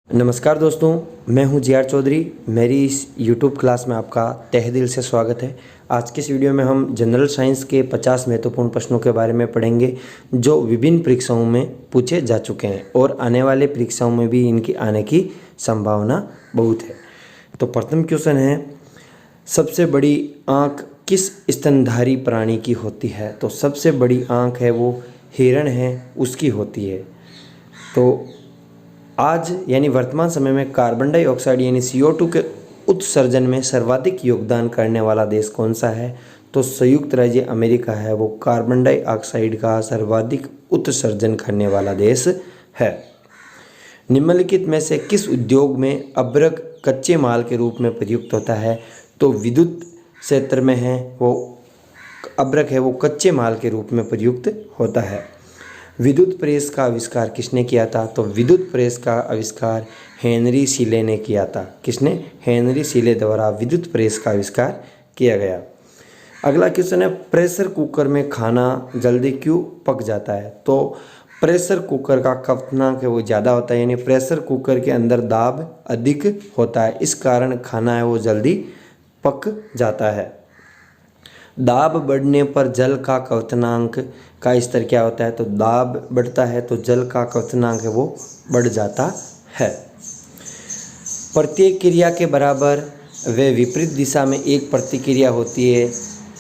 नमस्कार दोस्तों, मैं हूं जी आर चौधरी। मेरी इस यूट्यूब क्लास में आपका तहे दिल से स्वागत है। आज के इस वीडियो में हम जनरल साइंस के 50 महत्वपूर्ण प्रश्नों के बारे में पढ़ेंगे जो विभिन्न परीक्षाओं में पूछे जा चुके हैं और आने वाले परीक्षाओं में भी इनकी आने की संभावना बहुत है। तो प्रथम क्वेश्चन है, सबसे बड़ी आँख किस स्तनधारी प्राणी की होती है? तो सबसे बड़ी आँख है वो हिरण है, उसकी होती है। तो आज यानी वर्तमान समय में कार्बन डाइऑक्साइड यानी CO2 के उत्सर्जन में सर्वाधिक योगदान करने वाला देश कौन सा है? तो संयुक्त राज्य अमेरिका है वो कार्बन डाइऑक्साइड का सर्वाधिक उत्सर्जन करने वाला देश है। निम्नलिखित में से किस उद्योग में अभ्रक कच्चे माल के रूप में प्रयुक्त होता है? तो विद्युत क्षेत्र में है वो अभ्रक है वो कच्चे माल के रूप में प्रयुक्त होता है। विद्युत प्रेस का आविष्कार किसने किया था? तो विद्युत प्रेस का आविष्कार हेनरी सीले ने किया था। किसने? हेनरी सीले द्वारा विद्युत प्रेस का आविष्कार किया गया। अगला क्वेश्चन है, प्रेशर कुकर में खाना जल्दी क्यों पक जाता है? तो प्रेशर कुकर का क्वथनांक है वो ज़्यादा होता है, यानी प्रेशर कुकर के अंदर दाब अधिक होता है, इस कारण खाना है वो जल्दी पक जाता है। दाब बढ़ने पर जल का क्वथनांक का स्तर क्या होता है? तो दाब बढ़ता है तो जल का क्वथनांक है वो बढ़ जाता है। प्रत्येक क्रिया के बराबर व विपरीत दिशा में एक प्रतिक्रिया होती है,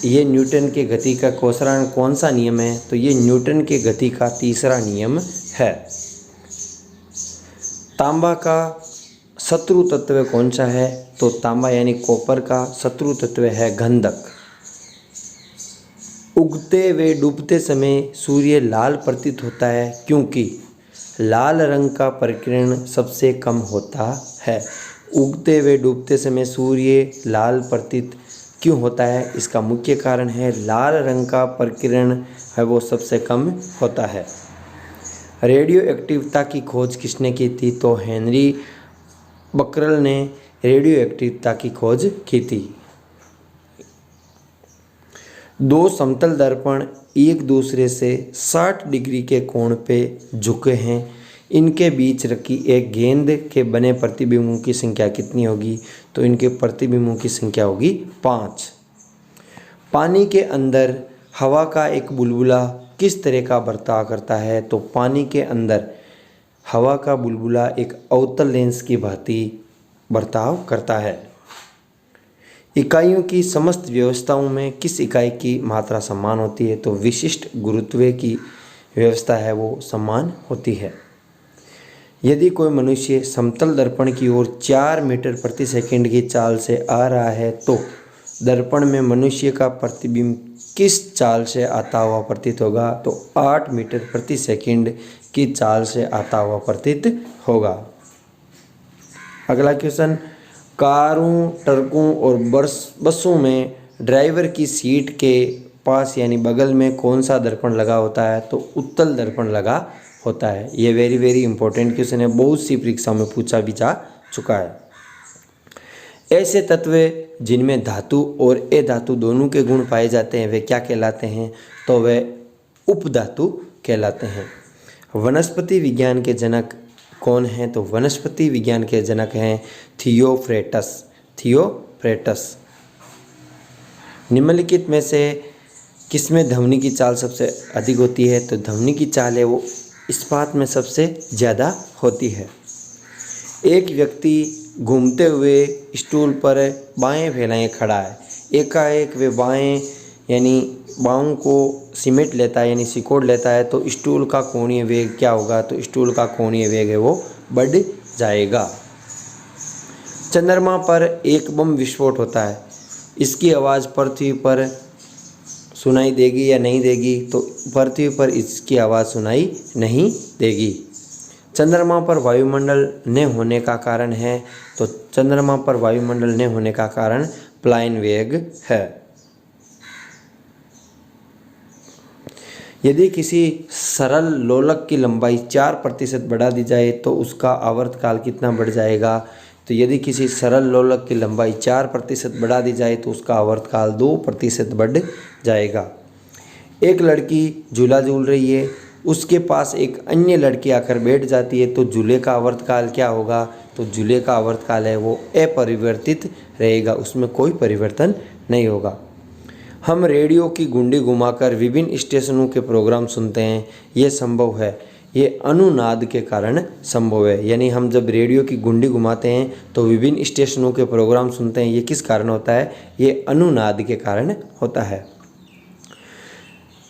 ये न्यूटन के गति का कौशल कौन सा नियम है? तो ये न्यूटन के गति का तीसरा नियम है। तांबा का शत्रु तत्व कौन सा है? तो तांबा यानी कॉपर का शत्रु तत्व है गंधक। उगते व डूबते समय सूर्य लाल प्रतीत होता है क्योंकि लाल रंग का प्रकीर्ण सबसे कम होता है। उगते व डूबते समय सूर्य लाल प्रतीत क्यों होता है? इसका मुख्य कारण है लाल रंग का प्रकीर्ण है वो सबसे कम होता है। रेडियो एक्टिविटी की खोज किसने की थी? तो हेनरी बकरल ने रेडियो एक्टिविटी की खोज की थी। दो समतल दर्पण एक दूसरे से 60 डिग्री के कोण पे झुके हैं, इनके बीच रखी एक गेंद के बने प्रतिबिंबों की संख्या कितनी होगी? तो इनके प्रतिबिंबों की संख्या होगी 5। पानी के अंदर हवा का एक बुलबुला किस तरह का बर्ताव करता है? तो पानी के अंदर हवा का बुलबुला एक अवतल लेंस की भांति बर्ताव करता है। इकाइयों की समस्त व्यवस्थाओं में किस इकाई की मात्रा समान होती है? तो विशिष्ट गुरुत्व की व्यवस्था है वो समान होती है। यदि कोई मनुष्य समतल दर्पण की ओर 4 मीटर प्रति सेकंड की चाल से आ रहा है तो दर्पण में मनुष्य का प्रतिबिंब किस चाल से आता हुआ प्रतीत होगा? तो 8 मीटर प्रति सेकंड की चाल से आता हुआ प्रतीत होगा। अगला क्वेश्चन, कारों, ट्रकों और बसों में ड्राइवर की सीट के पास यानी बगल में कौन सा दर्पण लगा होता है? तो उत्तल दर्पण लगा होता है। ये वेरी इंपॉर्टेंट क्वेश्चन है, बहुत सी परीक्षाओं में पूछा भी जा चुका है। ऐसे तत्व जिनमें धातु और अधातु दोनों के गुण पाए जाते हैं वे क्या कहलाते हैं? तो वे उपधातु कहलाते हैं। वनस्पति विज्ञान के जनक कौन है? तो वनस्पति विज्ञान के जनक हैं थियोफ्रेटस। निम्नलिखित में से किसमें ध्वनि की चाल सबसे अधिक होती है? तो ध्वनि की चाल है वो इस्पात में सबसे ज़्यादा होती है। एक व्यक्ति घूमते हुए स्टूल पर बाएं फैलाए खड़ा है, एकाएक वे बाएं यानी बाहों को सिमेट लेता है यानी सिकोड़ लेता है तो स्टूल का कोणीय वेग क्या होगा? तो स्टूल का कोणीय वेग है वो बढ़ जाएगा। चंद्रमा पर एक बम विस्फोट होता है, इसकी आवाज़ पृथ्वी पर सुनाई देगी या नहीं देगी? तो पृथ्वी पर इसकी आवाज़ सुनाई नहीं देगी। चंद्रमा पर वायुमंडल न होने का कारण है? तो चंद्रमा पर वायुमंडल न होने का कारण प्लायन वेग है। यदि किसी सरल लोलक की लंबाई 4% बढ़ा दी जाए तो उसका आवर्तकाल कितना बढ़ जाएगा? तो यदि किसी सरल लोलक की लंबाई 4% बढ़ा दी जाए तो उसका आवर्तकाल 2% बढ़ जाएगा। एक लड़की झूला झूल रही है, उसके पास एक अन्य लड़की आकर बैठ जाती है तो जूले का आवर्तकाल क्या होगा? तो जूले का आवर्तकाल है वो अपरिवर्तित रहेगा, उसमें कोई परिवर्तन नहीं होगा। हम रेडियो की गुंडी घुमाकर विभिन्न स्टेशनों के प्रोग्राम सुनते हैं, ये संभव है, ये अनुनाद के कारण संभव है। यानी हम जब रेडियो की गुंडी घुमाते हैं तो विभिन्न स्टेशनों के प्रोग्राम सुनते हैं, ये किस कारण होता है? ये अनुनाद के कारण होता है।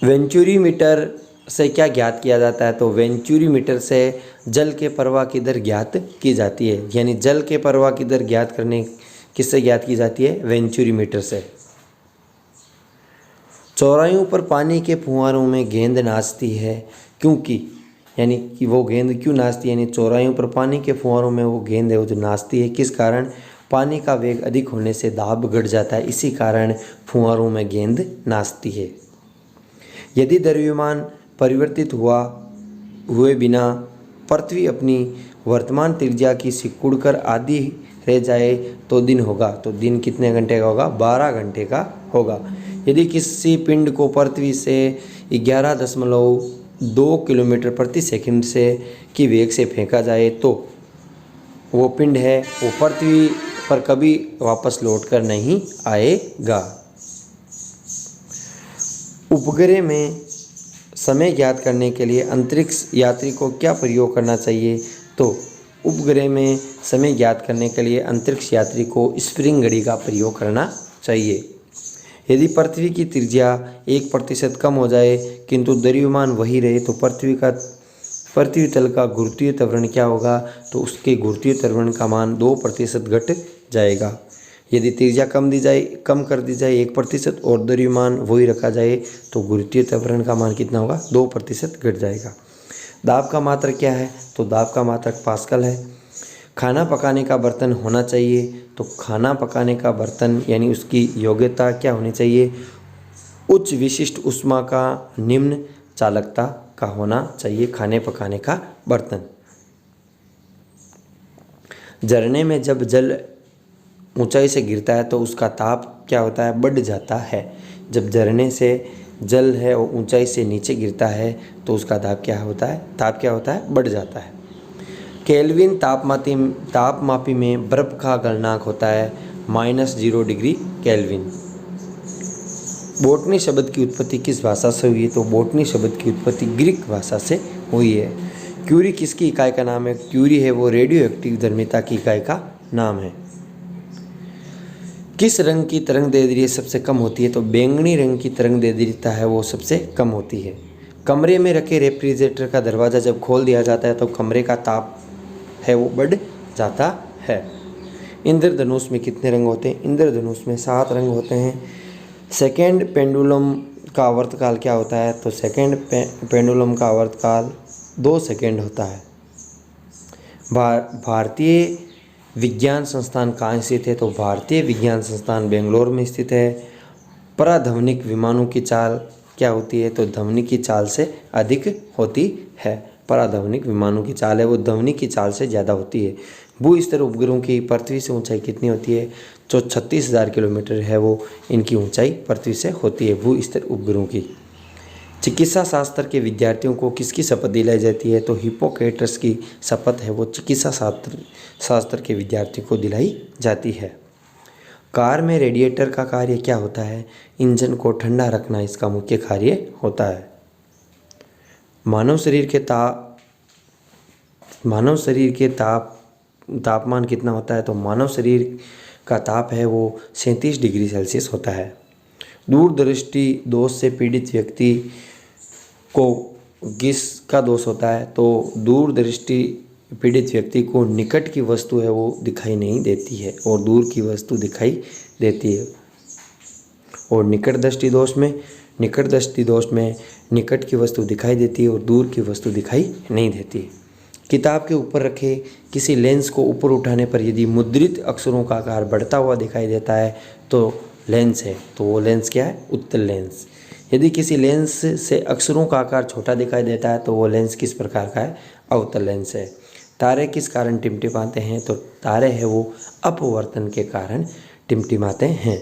वेंचुरीमीटर से क्या ज्ञात किया जाता है? तो वेंचुरीमीटर से जल के प्रवाह की दर ज्ञात की जाती है। यानी जल के प्रवाह की दर ज्ञात करने किससे ज्ञात की जाती है? वेंचुरीमीटर से। चौराहों पर पानी के फुहारों में गेंद नाचती है क्योंकि, यानी कि वो गेंद क्यों नाचती है? यानी चौराहों पर पानी के फुहारों में वो गेंद है वो जो नाचती है, किस कारण? पानी का वेग अधिक होने से दाब घट जाता है, इसी कारण फुहारों में गेंद नाचती है। यदि द्रव्यमान परिवर्तित हुए बिना पृथ्वी अपनी वर्तमान त्रिज्या की सिकुड़कर आधी रह जाए तो दिन होगा। तो दिन कितने घंटे का होगा? 12 घंटे का होगा। यदि किसी पिंड को पृथ्वी से 11.2 किलोमीटर प्रति सेकंड से की वेग से फेंका जाए तो वो पिंड है वो पृथ्वी पर कभी वापस लौटकर नहीं आएगा। उपग्रह में समय ज्ञात करने के लिए अंतरिक्ष यात्री को क्या प्रयोग करना चाहिए? तो उपग्रह में समय ज्ञात करने के लिए अंतरिक्ष यात्री को स्प्रिंग घड़ी का प्रयोग करना चाहिए। यदि पृथ्वी की त्रिज्या 1% कम हो जाए किंतु द्रव्यमान वही रहे तो पृथ्वी तल का गुरुत्वीय त्वरण क्या होगा? तो उसके गुरुत्वीय त्वरण का मान 2% घट जाएगा। यदि त्रिज्या कम कर दी जाए 1% और द्रव्यमान वही रखा जाए तो गुरुत्वीय त्वरण का मान कितना होगा? 2% घट जाएगा। दाब का मात्रक क्या है? तो दाब का मात्रक पास्कल है। खाना पकाने का बर्तन होना चाहिए, तो खाना पकाने का बर्तन यानी उसकी योग्यता क्या होनी चाहिए? उच्च विशिष्ट ऊष्मा का निम्न चालकता का होना चाहिए खाने पकाने का बर्तन। झरने में जब जल ऊंचाई से गिरता है तो उसका ताप क्या होता है? बढ़ जाता है। जब झरने से जल है और ऊंचाई से नीचे गिरता है तो उसका ताप क्या होता है? ताप क्या होता है? बढ़ जाता है। केल्विन तापमापी में बर्फ का गलनांक होता है -0 डिग्री केल्विन। बोटनी शब्द की उत्पत्ति किस भाषा से हुई है? तो बोटनी शब्द की उत्पत्ति ग्रीक भाषा से हुई है। क्यूरी किसकी इकाई का नाम है? क्यूरी है वो रेडियो एक्टिव धर्मिता की इकाई का नाम है। किस रंग की तरंगदैर्ध्य सबसे कम होती है? तो बैंगनी रंग की तरंगदैर्घ्यता है वो सबसे कम होती है। कमरे में रखे रेफ्रिजरेटर का दरवाज़ा जब खोल दिया जाता है तो कमरे का ताप है वो बढ़ जाता है। इंद्रधनुष में कितने रंग होते हैं? इंद्रधनुष में 7 रंग होते हैं। सेकेंड पेंडुलम का आवर्तकाल क्या होता है? तो सेकेंड पेंडुलम का आवर्तकाल 2 सेकेंड होता है। भारतीय विज्ञान संस्थान कहाँ स्थित है? तो भारतीय विज्ञान संस्थान बेंगलोर में स्थित है। पराध्वनिक विमानों की चाल क्या होती है? तो ध्वनि की चाल से अधिक होती है। पराध्वनिक विमानों की चाल है वो ध्वनि की चाल से ज़्यादा होती है। भू स्तर उपग्रहों की पृथ्वी से ऊंचाई कितनी होती है? जो 36,000 किलोमीटर है वो इनकी ऊंचाई पृथ्वी से होती है, भू स्तर उपग्रहों की। चिकित्सा शास्त्र के विद्यार्थियों को किसकी शपथ दिलाई जाती है? तो हिप्पोक्रेटस की शपथ है वो चिकित्सा शास्त्र के विद्यार्थियों को दिलाई जाती है। कार में रेडिएटर का कार्य क्या होता है? इंजन को ठंडा रखना इसका मुख्य कार्य होता है। मानव शरीर के तापमान कितना होता है? तो मानव शरीर का ताप है वो 37 डिग्री सेल्सियस होता है। दूरदृष्टि दोष से पीड़ित व्यक्ति को किसका दोष होता है? तो दूरदृष्टि पीड़ित व्यक्ति को निकट की वस्तु है वो दिखाई नहीं देती है और दूर की वस्तु दिखाई देती है। और निकट दृष्टि दोष में निकट की वस्तु दिखाई देती है और दूर की वस्तु दिखाई नहीं देती। किताब के ऊपर रखे किसी लेंस को ऊपर उठाने पर यदि मुद्रित अक्षरों का आकार बढ़ता हुआ दिखाई देता है तो लेंस है, तो वो लेंस क्या है? उत्तल लेंस। यदि किसी लेंस से अक्षरों का आकार छोटा दिखाई देता है तो वो लेंस किस प्रकार का है? अवतल लेंस है। तारे किस कारण टिमटिमाते हैं? तो तारे है वो अपवर्तन के कारण टिमटिमाते हैं।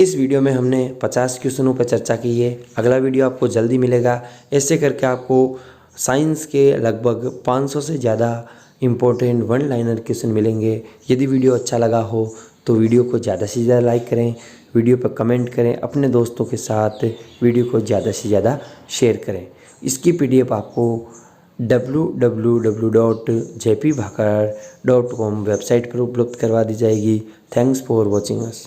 इस वीडियो में हमने 50 क्वेश्चनों पर चर्चा की है। अगला वीडियो आपको जल्दी मिलेगा। ऐसे करके आपको साइंस के लगभग 500 से ज़्यादा इम्पोर्टेंट वन लाइनर क्वेश्चन मिलेंगे। यदि वीडियो अच्छा लगा हो तो वीडियो को ज़्यादा से ज़्यादा लाइक करें, वीडियो पर कमेंट करें, अपने दोस्तों के साथ वीडियो को ज़्यादा से ज़्यादा शेयर करें। इसकी PDF आपको www.jpbhakar.com वेबसाइट पर उपलब्ध करवा दी जाएगी। Thanks for watching us.